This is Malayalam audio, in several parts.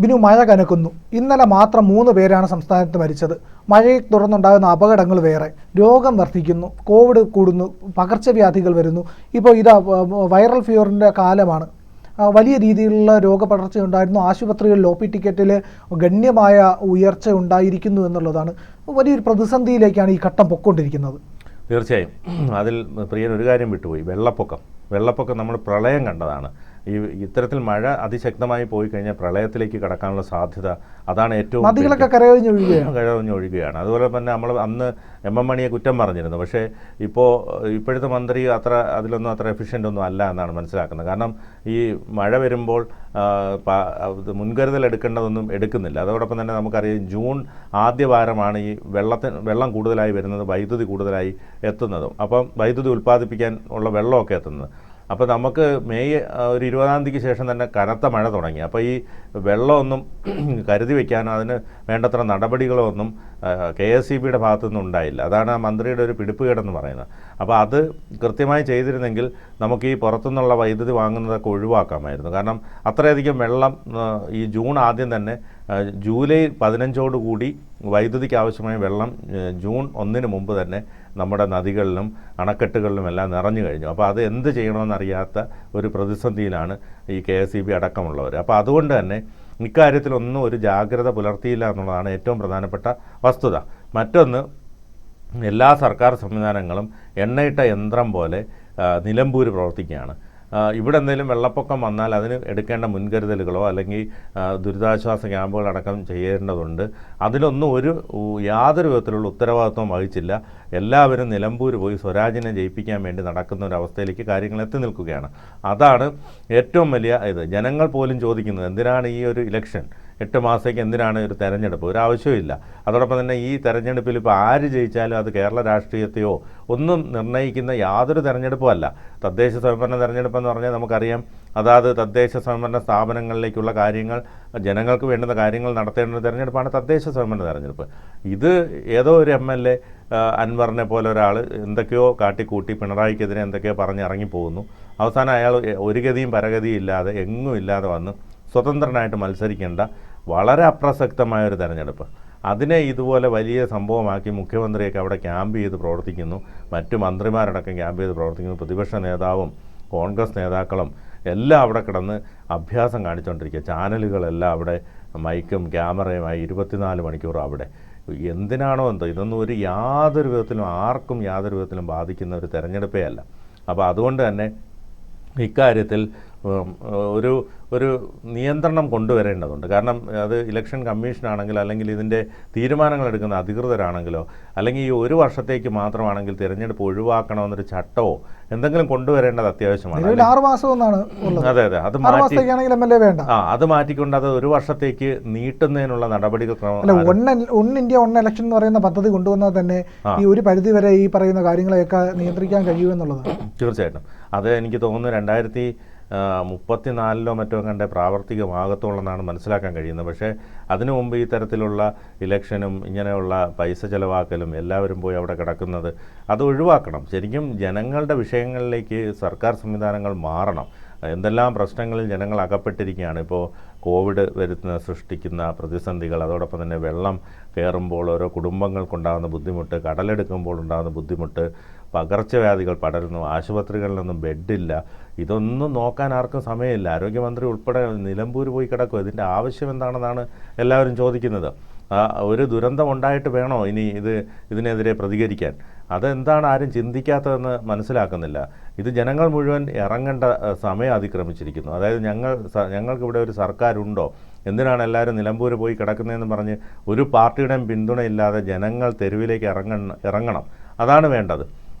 ബിനു, മഴ കനക്കുന്നു. ഇന്നലെ മാത്രം 3 പേരാണ് സംസ്ഥാനത്ത് മരിച്ചത്. മഴയെ തുടർന്നുണ്ടാകുന്ന അപകടങ്ങൾ വേറെ, രോഗം വർദ്ധിക്കുന്നു, കോവിഡ് കൂടുന്നു, പകർച്ചവ്യാധികൾ വരുന്നു. ഇപ്പോൾ വൈറൽ ഫീവറിൻ്റെ കാലമാണ്. വലിയ രീതിയിലുള്ള രോഗപടർച്ച ഉണ്ടായിരുന്നു. ആശുപത്രികളിൽ OP ടിക്കറ്റിൽ ഗണ്യമായ ഉയർച്ച ഉണ്ടായിരിക്കുന്നു എന്നുള്ളതാണ്. വലിയൊരു പ്രതിസന്ധിയിലേക്കാണ് ഈ ഘട്ടം പൊയ്ക്കൊണ്ടിരിക്കുന്നത്. തീർച്ചയായും അതിൽ പ്രിയൻ ഒരു കാര്യം വിട്ടുപോയി. വെള്ളപ്പൊക്കം നമ്മൾ പ്രളയം കണ്ടതാണ്. ഇത്തരത്തിൽ മഴ അതിശക്തമായി പോയി കഴിഞ്ഞാൽ പ്രളയത്തിലേക്ക് കടക്കാനുള്ള സാധ്യത അതാണ് ഏറ്റവും. നദികളൊക്കെ കരകവിഞ്ഞൊഴുകുകയാണ്. അതുപോലെ തന്നെ നമ്മൾ അന്ന് MM മണിയെ കുറ്റം പറഞ്ഞിരുന്നു. പക്ഷേ ഇപ്പോഴത്തെ മന്ത്രി അതിലൊന്നും അത്ര എഫിഷ്യൻ്റ് ഒന്നും അല്ല എന്നാണ് മനസ്സിലാക്കുന്നത്. കാരണം ഈ മഴ വരുമ്പോൾ മുൻകരുതൽ എടുക്കേണ്ടതൊന്നും എടുക്കുന്നില്ല. അതോടൊപ്പം തന്നെ നമുക്കറിയാം ജൂൺ ആദ്യ വാരമാണ് ഈ വെള്ളം കൂടുതലായി വരുന്നത്, വൈദ്യുതി കൂടുതലായി എത്തുന്നതും. അപ്പം വൈദ്യുതി ഉൽപ്പാദിപ്പിക്കാൻ ഉള്ള വെള്ളമൊക്കെ എത്തുന്നത്. അപ്പോൾ നമുക്ക് മെയ് ഒരു 20-ാം തീയതിക്ക് ശേഷം തന്നെ കനത്ത മഴ തുടങ്ങി. അപ്പോൾ ഈ വെള്ളമൊന്നും കരുതി വയ്ക്കാനോ അതിന് വേണ്ടത്ര നടപടികളോ ഒന്നും KSEBിയുടെ ഭാഗത്തുനിന്നും ഉണ്ടായില്ല. അതാണ് ആ മന്ത്രിയുടെ ഒരു പിടിപ്പുകേടെന്ന് പറയുന്നത്. അപ്പോൾ അത് കൃത്യമായി ചെയ്തിരുന്നെങ്കിൽ നമുക്ക് ഈ പുറത്തുനിന്നുള്ള വൈദ്യുതി വാങ്ങുന്നതൊക്കെ ഒഴിവാക്കാമായിരുന്നു. കാരണം അത്രയധികം വെള്ളം ഈ ജൂൺ ആദ്യം തന്നെ ജൂലൈ 15 കൂടി വൈദ്യുതിക്ക് ആവശ്യമായ വെള്ളം ജൂൺ 1 മുമ്പ് തന്നെ നമ്മുടെ നദികളിലും അണക്കെട്ടുകളിലും എല്ലാം നിറഞ്ഞു കഴിഞ്ഞു. അപ്പോൾ അത് എന്ത് ചെയ്യണമെന്നറിയാത്ത ഒരു പ്രതിസന്ധിയിലാണ് ഈ KSEB അടക്കമുള്ളവർ. അപ്പോൾ അതുകൊണ്ട് തന്നെ ഇക്കാര്യത്തിലൊന്നും ഒരു ജാഗ്രത പുലർത്തിയില്ല എന്നുള്ളതാണ് ഏറ്റവും പ്രധാനപ്പെട്ട വസ്തുത. മറ്റൊന്ന്, എല്ലാ സർക്കാർ സംവിധാനങ്ങളും എണ്ണയിട്ട യന്ത്രം പോലെ നിലമ്പൂർ പ്രവർത്തിക്കുകയാണ്. ഇവിടെ എന്തെങ്കിലും വെള്ളപ്പൊക്കം വന്നാൽ അതിന് എടുക്കേണ്ട മുൻകരുതലുകളോ അല്ലെങ്കിൽ ദുരിതാശ്വാസ ക്യാമ്പുകളടക്കം ചെയ്യേണ്ടതുണ്ട്. അതിലൊന്നും യാതൊരു വിധത്തിലുള്ള ഉത്തരവാദിത്വം വഹിച്ചില്ല. എല്ലാവരും നിലമ്പൂർ പോയി സ്വരാജിനെ ജയിപ്പിക്കാൻ വേണ്ടി നടക്കുന്ന ഒരു അവസ്ഥയിലേക്ക് കാര്യങ്ങൾ എത്തി നിൽക്കുകയാണ്. അതാണ് ഏറ്റവും വലിയ ജനങ്ങൾ പോലും ചോദിക്കുന്നത്, എന്തിനാണ് ഈ ഒരു ഇലക്ഷൻ? 8 മാസത്തേക്ക് എന്തിനാണ് ഒരു തെരഞ്ഞെടുപ്പ്? ഒരു ആവശ്യമില്ല. അതോടൊപ്പം തന്നെ ഈ തെരഞ്ഞെടുപ്പിൽ ഇപ്പോൾ ആര് ജയിച്ചാലും അത് കേരള രാഷ്ട്രീയത്തെയോ ഒന്നും നിർണ്ണയിക്കുന്ന യാതൊരു തെരഞ്ഞെടുപ്പും അല്ല. തദ്ദേശ സ്വയംഭരണ തെരഞ്ഞെടുപ്പെന്ന് പറഞ്ഞാൽ നമുക്കറിയാം, അതാത് തദ്ദേശ സ്വയംഭരണ സ്ഥാപനങ്ങളിലേക്കുള്ള കാര്യങ്ങൾ, ജനങ്ങൾക്ക് വേണ്ടുന്ന കാര്യങ്ങൾ നടത്തേണ്ട തെരഞ്ഞെടുപ്പാണ് തദ്ദേശ സ്വയംഭരണ തെരഞ്ഞെടുപ്പ്. ഇത് ഏതോ ഒരു MLA അൻവറിനെ പോലെ ഒരാൾ എന്തൊക്കെയോ കാട്ടിക്കൂട്ടി പിണറായിക്കെതിരെ എന്തൊക്കെയോ പറഞ്ഞ് ഇറങ്ങിപ്പോകുന്നു. അവസാനം അയാൾ ഒരു ഗതിയും പരഗതിയും ഇല്ലാതെ എങ്ങും ഇല്ലാതെ വന്ന് സ്വതന്ത്രനായിട്ട് മത്സരിക്കേണ്ട വളരെ അപ്രസക്തമായൊരു തെരഞ്ഞെടുപ്പ്. അതിനെ ഇതുപോലെ വലിയ സംഭവമാക്കി മുഖ്യമന്ത്രിയൊക്കെ അവിടെ ക്യാമ്പ് ചെയ്ത് പ്രവർത്തിക്കുന്നു, മറ്റു മന്ത്രിമാരടക്കം ക്യാമ്പ് ചെയ്ത് പ്രവർത്തിക്കുന്നു, പ്രതിപക്ഷ നേതാവും കോൺഗ്രസ് നേതാക്കളും എല്ലാം അവിടെ കിടന്ന് അഭ്യാസം കാണിച്ചുകൊണ്ടിരിക്കുക. ചാനലുകളെല്ലാം അവിടെ മൈക്കും ക്യാമറയുമായി 24 മണിക്കൂർ അവിടെ. എന്തിനാണോ എന്തോ, ഇതൊന്നും യാതൊരു വിധത്തിലും ആർക്കും യാതൊരു വിധത്തിലും ബാധിക്കുന്ന ഒരു തെരഞ്ഞെടുപ്പേ അല്ല. അപ്പോൾ അതുകൊണ്ട് തന്നെ ഇക്കാര്യത്തിൽ ഒരു നിയന്ത്രണം കൊണ്ടുവരേണ്ടതുണ്ട്. കാരണം അത് ഇലക്ഷൻ കമ്മീഷനാണെങ്കിലോ അല്ലെങ്കിൽ ഇതിൻ്റെ തീരുമാനങ്ങൾ എടുക്കുന്ന അധികൃതരാണെങ്കിലോ അല്ലെങ്കിൽ ഈ 1 വർഷത്തേക്ക് മാത്രമാണെങ്കിൽ തിരഞ്ഞെടുപ്പ് ഒഴിവാക്കണമെന്നൊരു ചട്ടമോ എന്തെങ്കിലും കൊണ്ടുവരേണ്ടത് അത്യാവശ്യമാണ്. 6 മാസമെന്നാണ്. അതെ, അത് അത് മാറ്റിക്കൊണ്ട് അത് 1 വർഷത്തേക്ക് നീട്ടുന്നതിനുള്ള നടപടികൾ വൺ ഇന്ത്യ വൺ ഇലക്ഷൻ എന്ന് പറയുന്ന പദ്ധതി കൊണ്ടുവന്നാൽ തന്നെ ഈ ഒരു പരിധിവരെ ഈ പറയുന്ന കാര്യങ്ങളെയൊക്കെ നിയന്ത്രിക്കാൻ കഴിയുമെന്നുള്ളതാണ്. തീർച്ചയായിട്ടും അത് എനിക്ക് തോന്നുന്നു 2034 മറ്റോ കണ്ടേ പ്രാവർത്തികമാകത്തുള്ളതെന്നാണ് മനസ്സിലാക്കാൻ കഴിയുന്നത്. പക്ഷേ അതിനു മുമ്പ് ഈ തരത്തിലുള്ള ഇലക്ഷനും ഇങ്ങനെയുള്ള പൈസ ചിലവാക്കലും എല്ലാവരും പോയി അവിടെ കിടക്കുന്നത് അത് ഒഴിവാക്കണം. ശരിക്കും ജനങ്ങളുടെ വിഷയങ്ങളിലേക്ക് സർക്കാർ സംവിധാനങ്ങൾ മാറണം. എന്തെല്ലാം പ്രശ്നങ്ങളിൽ ജനങ്ങൾ അകപ്പെട്ടിരിക്കുകയാണ്. ഇപ്പോൾ കോവിഡ് സൃഷ്ടിക്കുന്ന പ്രതിസന്ധികൾ, അതോടൊപ്പം തന്നെ വെള്ളം കയറുമ്പോൾ ഓരോ കുടുംബങ്ങൾക്കുണ്ടാകുന്ന ബുദ്ധിമുട്ട്, കടലെടുക്കുമ്പോൾ ഉണ്ടാകുന്ന ബുദ്ധിമുട്ട്, പകർച്ചവ്യാധികൾ പടരുന്നു, ആശുപത്രികളിലൊന്നും ബെഡില്ല. ഇതൊന്നും നോക്കാൻ ആർക്കും സമയമില്ല. ആരോഗ്യമന്ത്രി ഉൾപ്പെടെ നിലമ്പൂർ പോയി കിടക്കും. ഇതിൻ്റെ ആവശ്യം എന്താണെന്നാണ് എല്ലാവരും ചോദിക്കുന്നത്. ഒരു ദുരന്തം ഉണ്ടായിട്ട് വേണോ ഇനി ഇതിനെതിരെ പ്രതികരിക്കാൻ? അതെന്താണ് ആരും ചിന്തിക്കാത്തതെന്ന് മനസ്സിലാക്കുന്നില്ല. ഇത് ജനങ്ങൾ മുഴുവൻ ഇറങ്ങേണ്ട സമയം അതിക്രമിച്ചിരിക്കുന്നു. അതായത് ഞങ്ങൾക്കിവിടെ ഒരു സർക്കാരുണ്ടോ, എന്തിനാണ് എല്ലാവരും നിലമ്പൂർ പോയി കിടക്കുന്നതെന്ന് പറഞ്ഞ് ഒരു പാർട്ടിയുടെയും പിന്തുണയില്ലാതെ ജനങ്ങൾ തെരുവിലേക്ക് ഇറങ്ങണം. അതാണ് വേണ്ടത്.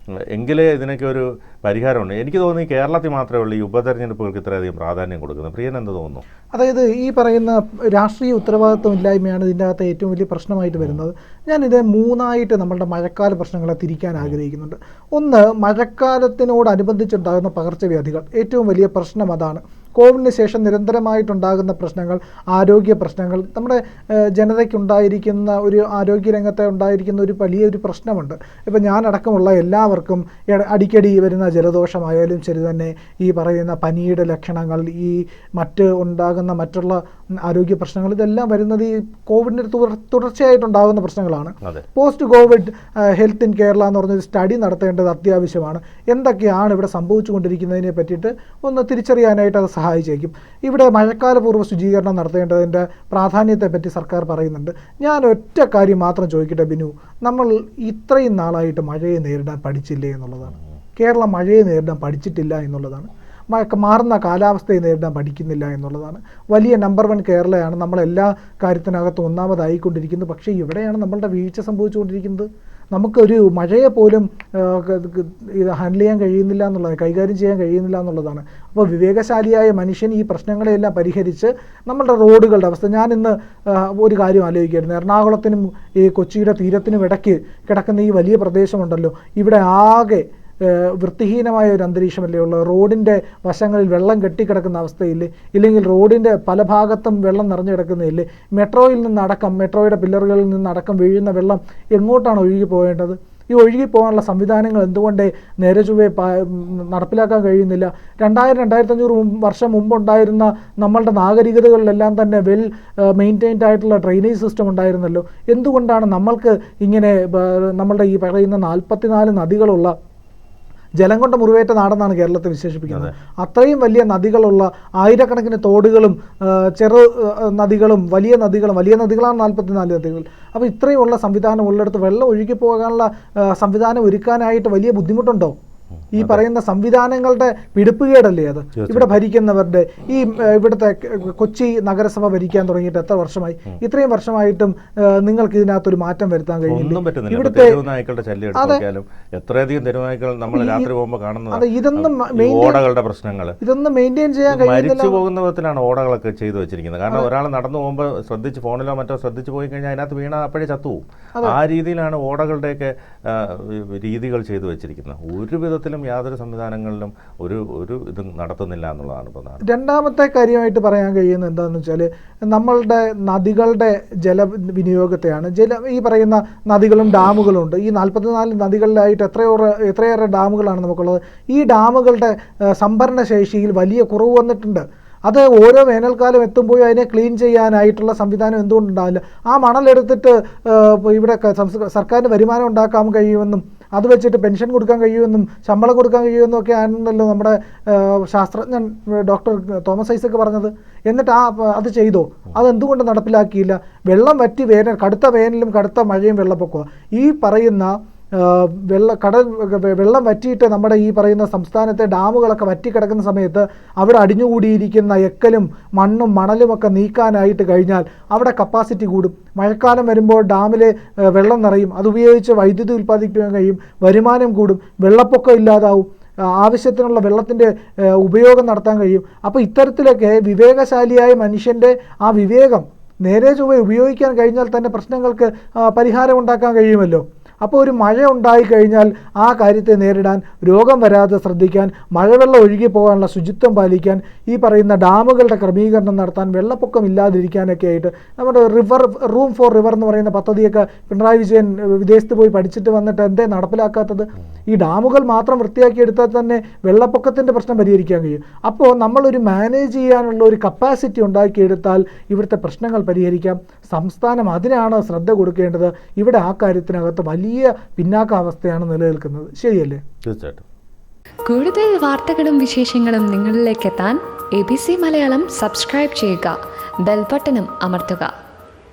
എങ്കിലേ ഇതിനൊക്കെ ഒരു പരിഹാരമുണ്ട്. എനിക്ക് തോന്നുന്നു കേരളത്തിൽ മാത്രമേ ഉള്ളൂ ഈ ഉപതെരഞ്ഞെടുപ്പുകൾക്ക് ഇത്രയധികം പ്രാധാന്യം കൊടുക്കുന്നത്. പ്രിയൻ എന്ത് തോന്നുന്നു? അതായത് ഈ പറയുന്ന രാഷ്ട്രീയ ഉത്തരവാദിത്വം ഇല്ലായ്മയാണ് ഇതിൻ്റെ അകത്ത് ഏറ്റവും വലിയ പ്രശ്നമായിട്ട് വരുന്നത്. ഞാനിത് 3ആയിട്ട് നമ്മളുടെ മഴക്കാല പ്രശ്നങ്ങളെ തിരിക്കാൻ ആഗ്രഹിക്കുന്നുണ്ട്. ഒന്ന്, മഴക്കാലത്തിനോടനുബന്ധിച്ചുണ്ടാകുന്ന പകർച്ചവ്യാധികൾ. ഏറ്റവും വലിയ പ്രശ്നം അതാണ്. കോവിഡിന് ശേഷം നിരന്തരമായിട്ടുണ്ടാകുന്ന പ്രശ്നങ്ങൾ, ആരോഗ്യ പ്രശ്നങ്ങൾ, നമ്മുടെ ജനതയ്ക്കുണ്ടായിരിക്കുന്ന ഒരു ആരോഗ്യരംഗത്തെ ഉണ്ടായിരിക്കുന്ന ഒരു വലിയൊരു പ്രശ്നമുണ്ട്. ഇപ്പം ഞാനടക്കമുള്ള എല്ലാവർക്കും അടിക്കടി വരുന്ന ജലദോഷമായാലും ശരി തന്നെ, ഈ പറയുന്ന പനിയുടെ ലക്ഷണങ്ങൾ, ഈ ഉണ്ടാകുന്ന മറ്റുള്ള ആരോഗ്യ പ്രശ്നങ്ങൾ, ഇതെല്ലാം വരുന്നത് ഈ കോവിഡിന് തുടർച്ചയായിട്ടുണ്ടാകുന്ന പ്രശ്നങ്ങളാണ്. Post Covid health in Kerala എന്ന് പറഞ്ഞൊരു സ്റ്റഡി നടത്തേണ്ടത് അത്യാവശ്യമാണ്. എന്തൊക്കെയാണ് ഇവിടെ സംഭവിച്ചുകൊണ്ടിരിക്കുന്നതിനെ പറ്റിയിട്ട് ഒന്ന് തിരിച്ചറിയാനായിട്ട് അത് സഹായിച്ചേക്കും. ഇവിടെ മഴക്കാലപൂർവ്വ ശുചീകരണം നടത്തേണ്ടതിൻ്റെ പ്രാധാന്യത്തെപ്പറ്റി സർക്കാർ പറയുന്നുണ്ട്. ഞാൻ ഒറ്റ കാര്യം മാത്രം ചോദിക്കട്ടെ ബിനു, നമ്മൾ ഇത്രയും നാളായിട്ട് മഴയെ നേരിടാൻ പഠിച്ചില്ലേ എന്നുള്ളതാണ്. കേരളം മഴയെ നേരിടാൻ പഠിച്ചിട്ടില്ല എന്നുള്ളതാണ്. മാറുന്ന കാലാവസ്ഥയെ നേരിടാൻ പഠിക്കുന്നില്ല എന്നുള്ളതാണ്. വലിയ നമ്പർ 1 കേരളയാണ്, നമ്മളെല്ലാ കാര്യത്തിനകത്തും ഒന്നാമതായിക്കൊണ്ടിരിക്കുന്നത്. പക്ഷേ ഇവിടെയാണ് നമ്മളുടെ വീഴ്ച സംഭവിച്ചുകൊണ്ടിരിക്കുന്നത്. നമുക്കൊരു മഴയെ പോലും ഇത് ഹാൻഡിൽ ചെയ്യാൻ കഴിയുന്നില്ല എന്നുള്ളത്, കൈകാര്യം ചെയ്യാൻ കഴിയുന്നില്ല എന്നുള്ളതാണ്. അപ്പോൾ വിവേകശാലിയായ മനുഷ്യൻ ഈ പ്രശ്നങ്ങളെല്ലാം പരിഹരിച്ച് നമ്മളുടെ റോഡുകളുടെ അവസ്ഥ, ഞാനിന്ന് ഒരു കാര്യം ആലോചിക്കായിരുന്നു. എറണാകുളത്തിനും ഈ കൊച്ചിയുടെ തീരത്തിനും ഇടയ്ക്ക് കിടക്കുന്ന ഈ വലിയ പ്രദേശമുണ്ടല്ലോ, ഇവിടെ ആകെ വൃത്തിഹീനമായ ഒരു അന്തരീക്ഷമല്ലേ ഉള്ളത്. റോഡിൻ്റെ വശങ്ങളിൽ വെള്ളം കെട്ടിക്കിടക്കുന്ന അവസ്ഥയില്ലേ, ഇല്ലെങ്കിൽ റോഡിൻ്റെ പല ഭാഗത്തും വെള്ളം നിറഞ്ഞു കിടക്കുന്നില്ലേ. മെട്രോയിൽ നിന്നടക്കം, മെട്രോയുടെ പില്ലറുകളിൽ നിന്നടക്കം വീഴുന്ന വെള്ളം എങ്ങോട്ടാണ് ഒഴുകി പോകേണ്ടത്? ഈ ഒഴുകി പോകാനുള്ള സംവിധാനങ്ങൾ എന്തുകൊണ്ട് നേരെ ചൊവ്വേ നടപ്പിലാക്കാൻ കഴിയുന്നില്ല? 2000-2500 വർഷം മുമ്പുണ്ടായിരുന്ന നമ്മളുടെ നാഗരികതകളിലെല്ലാം തന്നെ വെൽ മെയിൻറ്റൈൻഡ് ആയിട്ടുള്ള ഡ്രെയിനേജ് സിസ്റ്റം ഉണ്ടായിരുന്നല്ലോ. എന്തുകൊണ്ടാണ് നമ്മൾക്ക് ഇങ്ങനെ നമ്മളുടെ ഈ പറയുന്ന 44 നദികളുള്ള ജലം കൊണ്ട് മുറിവേറ്റ നാടെന്നാണ് കേരളത്തെ വിശേഷിപ്പിക്കുന്നത്. അത്രയും വലിയ നദികളുള്ള, ആയിരക്കണക്കിന് തോടുകളും ചെറു നദികളും വലിയ നദികളാണ് 44 നദികൾ. അപ്പോൾ ഇത്രയുമുള്ള സംവിധാനം ഉള്ളിടത്ത് വെള്ളം ഒഴുകി പോകാനുള്ള സംവിധാനം ഒരുക്കാനായിട്ട് വലിയ ബുദ്ധിമുട്ടുണ്ടോ? ഈ പറയുന്ന സംവിധാനങ്ങളുടെ പിടിപ്പുകേടല്ലേ അത്? ഇവിടെ ഭരിക്കുന്നവരുടെ ഈ ഇവിടുത്തെ കൊച്ചി നഗരസഭ ഭരിക്കാൻ തുടങ്ങിയിട്ട് എത്ര വർഷമായി? ഇത്രയും വർഷമായിട്ടും നിങ്ങൾക്ക് ഇതിനകത്തൊരു മാറ്റം വരുത്താൻ കഴിയില്ല. ഇവിടുത്തെ ഇതൊന്നും മെയിൻറ്റെയിൻ ചെയ്യാൻ കഴിയുന്നില്ല. പോകുന്ന വിധത്തിലാണ് ഓടകളൊക്കെ ചെയ്തു വെച്ചിരിക്കുന്നത്. കാരണം ഒരാൾ നടന്നു പോകുമ്പോൾ ശ്രദ്ധിച്ച് ഫോണിലോ മറ്റോ ശ്രദ്ധിച്ചു പോയി കഴിഞ്ഞാൽ അതിനകത്ത് വീണ അപ്പോഴേ ചത്തുപോകും. ആ രീതിയിലാണ് ഓടകളുടെയൊക്കെ രീതികൾ ചെയ്തു വെച്ചിരിക്കുന്നത്. ഒരു വിധത്തിലും യാതൊരു സംവിധാനങ്ങളിലും ഒരു ഇതും നടത്തുന്നില്ല എന്നുള്ളതാണ് പ്രധാനം. രണ്ടാമത്തെ കാര്യമായിട്ട് പറയാൻ കഴിയുന്നത് എന്താണെന്ന് വെച്ചാൽ, നമ്മളുടെ നദികളുടെ ജലവിനിയോഗത്തെയാണ്. ഈ പറയുന്ന നദികളും ഡാമുകളും ഉണ്ട്. ഈ 44 നദികളിലായിട്ട് എത്രയേറെ ഡാമുകളാണ് നമുക്കുള്ളത്. ഈ ഡാമുകളുടെ സംഭരണ ശേഷിയിൽ വലിയ കുറവ് വന്നിട്ടുണ്ട്. അത് ഓരോ വേനൽക്കാലം എത്തുമ്പോഴും അതിനെ ക്ലീൻ ചെയ്യാനായിട്ടുള്ള സംവിധാനം എന്തുകൊണ്ടുണ്ടാവില്ല? ആ മണലെടുത്തിട്ട് ഇവിടെ സർക്കാരിന് വരുമാനം ഉണ്ടാക്കാൻ കഴിയുമെന്നും അത് വെച്ചിട്ട് പെൻഷൻ കൊടുക്കാൻ കഴിയുമെന്നും ശമ്പളം കൊടുക്കാൻ കഴിയുമെന്നും ഒക്കെ ആണെന്നല്ലോ നമ്മുടെ ശാസ്ത്രജ്ഞൻ ഡോക്ടർ തോമസ് ഐസക് പറഞ്ഞത്. എന്നിട്ട് അത് ചെയ്തോ? അതെന്തുകൊണ്ട് നടപ്പിലാക്കിയില്ല? വെള്ളം വറ്റി കടുത്ത വേനലും കടുത്ത മഴയും വെള്ളപ്പൊക്കവും ഈ പറയുന്ന വെള്ളം വറ്റിയിട്ട് നമ്മുടെ ഈ പറയുന്ന സംസ്ഥാനത്തെ ഡാമുകളൊക്കെ വറ്റിക്കിടക്കുന്ന സമയത്ത് അവിടെ അടിഞ്ഞുകൂടിയിരിക്കുന്ന എക്കലും മണ്ണും മണലുമൊക്കെ നീക്കാനായിട്ട് കഴിഞ്ഞാൽ അവിടെ കപ്പാസിറ്റി കൂടും. മഴക്കാലം വരുമ്പോൾ ഡാമിൽ വെള്ളം നിറയും. അതുപയോഗിച്ച് വൈദ്യുതി ഉൽപ്പാദിപ്പിക്കാൻ കഴിയും. വരുമാനം കൂടും. വെള്ളപ്പൊക്കം ഇല്ലാതാവും. ആവശ്യത്തിനുള്ള വെള്ളത്തിൻ്റെ ഉപയോഗം നടത്താൻ കഴിയും. അപ്പോൾ ഇത്തരത്തിലൊക്കെ വിവേകശാലിയായ മനുഷ്യൻ്റെ ആ വിവേകം നേരെ ചൊവ്വേ ഉപയോഗിക്കാൻ കഴിഞ്ഞാൽ തന്നെ പ്രശ്നങ്ങൾക്ക് പരിഹാരം ഉണ്ടാക്കാൻ കഴിയുമല്ലോ. അപ്പോൾ ഒരു മഴ ഉണ്ടായിക്കഴിഞ്ഞാൽ ആ കാര്യത്തെ നേരിടാൻ, രോഗം വരാതെ ശ്രദ്ധിക്കാൻ, മഴവെള്ളം ഒഴുകി പോകാനുള്ള ശുചിത്വം പാലിക്കാൻ, ഈ പറയുന്ന ഡാമുകളുടെ ക്രമീകരണം നടത്താൻ, വെള്ളപ്പൊക്കം ഇല്ലാതിരിക്കാനൊക്കെ ആയിട്ട് നമ്മുടെ റൂം ഫോർ റിവർ എന്ന് പറയുന്ന പദ്ധതിയൊക്കെ പിണറായി വിജയൻ വിദേശത്ത് പോയി പഠിച്ചിട്ട് വന്നിട്ട് എന്തേ നടപ്പിലാക്കാത്തത്? ഈ ഡാമുകൾ മാത്രം വൃത്തിയാക്കി എടുത്താൽ തന്നെ വെള്ളപ്പൊക്കത്തിൻ്റെ പ്രശ്നം പരിഹരിക്കാൻ കഴിയും. അപ്പോൾ നമ്മളൊരു മാനേജ് ചെയ്യാനുള്ള ഒരു കപ്പാസിറ്റി ഉണ്ടാക്കിയെടുത്താൽ ഇവിടുത്തെ പ്രശ്നങ്ങൾ പരിഹരിക്കാം. സംസ്ഥാനം അതിനാണ് ശ്രദ്ധ കൊടുക്കേണ്ടത്. ഇവിടെ ആ കാര്യത്തിനകത്ത് വലിയ പിന്നാക്കാവസ്ഥയാണ് നിലനിൽക്കുന്നത്. ശരിയല്ലേ? തീർച്ചയായിട്ടും. കൂടുതൽ വാർത്തകളും വിശേഷങ്ങളും നിങ്ങളിലേക്ക് എത്താൻ ABC മലയാളം സബ്സ്ക്രൈബ് ചെയ്യുക, ബെൽ ബട്ടണും അമർത്തുക.